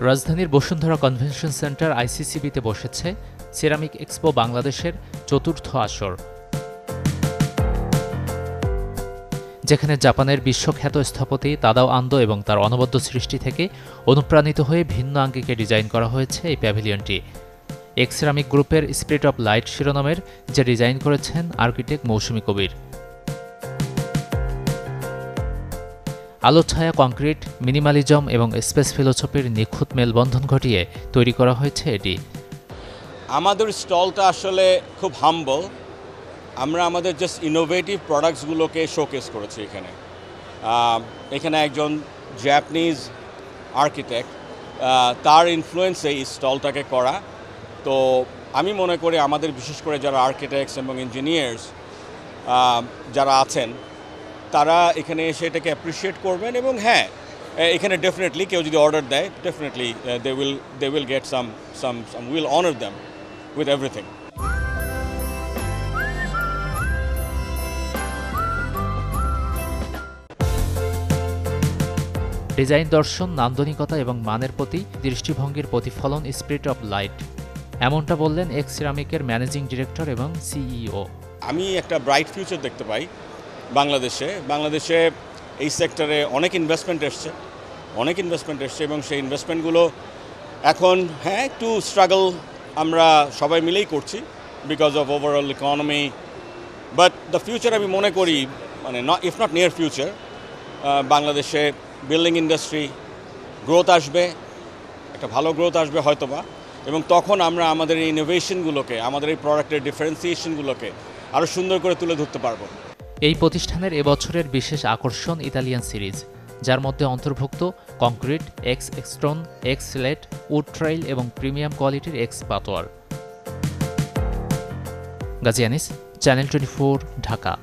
রাজধানীর Bashundhara convention centre আইসিসিবিতে বসেছে ceramic expo বাংলাদেশের চতুর্থ আসর, যেখানে জাপানের বিশ্বখ্যাত স্থপতি তাদাও আন্দো এবং তার অনবদ্য সৃষ্টি থেকে অনুপ্রাণিত হয়ে ভিন্ন আঙ্গিকে ডিজাইন করা হয়েছে এই প্যাভিলিয়নটি। এক্সিরামিক গ্রুপের স্পিরিট অব লাইট শিরোনামের যে ডিজাইন করেছেন আর্কিটেক্ট মৌসুমী কবির। আলোছায়া কংক্রিট, মিনিমালিজম এবং স্পেস ফিলোসফির নিখুঁত মেলবন্ধন ঘটিয়ে তৈরি করা হয়েছে এটি। আমাদের স্টলটা আসলে খুব হাম্বল। আমরা আমাদের জাস্ট ইনোভেটিভ প্রোডাক্টসগুলোকে শোকেস করেছি এখানে একজন জাপানিজ আর্কিটেক্ট, তার ইনফ্লুয়েন্সে এই স্টলটাকে করা। তো আমি মনে করি আমাদের বিশেষ করে যারা আর্কিটেক্টস এবং ইঞ্জিনিয়ার্স যারা আছেন তারা এখানে এসে এটাকে অ্যাপ্রিসিয়েট করবেন, এবং হ্যাঁ, এখানে ডেফিনেটলি কেউ যদি অর্ডার দেয় definitely they will get some will honour them with everything. Design দর্শন, নান্দনিকতা এবং মানের প্রতি দৃষ্টিভঙ্গির প্রতিফলন স্পিরিট অব লাইট, এমনটা বললেন এক্স সিরামিকের ম্যানেজিং ডিরেক্টর এবং সিইও। আমি একটা ব্রাইট ফিউচার দেখতে পাই বাংলাদেশে এই সেক্টরে অনেক ইনভেস্টমেন্ট এসছে এবং সেই ইনভেস্টমেন্টগুলো এখন হ্যাঁ একটু স্ট্রাগল আমরা সবাই মিলেই করছি because of overall economy, but the future আমি মনে করি মানে ইফ নট নিয়ার ফিউচার বাংলাদেশে বিল্ডিং ইন্ডাস্ট্রি গ্রোথ আসবে, একটা ভালো গ্রোথ আসবে হয়তোবা, এবং তখন আমরা আমাদের এই ইনোভেশনগুলোকে, আমাদের এই প্রোডাক্টের ডিফারেন্সিয়েশনগুলোকে আরও সুন্দর করে তুলে ধরতে পারবো। এই প্রতিষ্ঠানের এবছরের বিশেষ আকর্ষণ ইতালিয়ান সিরিজ, যার মধ্যে অন্তর্ভুক্ত concrete, X stone, X slate, wood trail এবং প্রিমিয়াম কোয়ালিটির এক্স পাতোয়ার। গাজী আনিস, চ্যানেল 24, ঢাকা।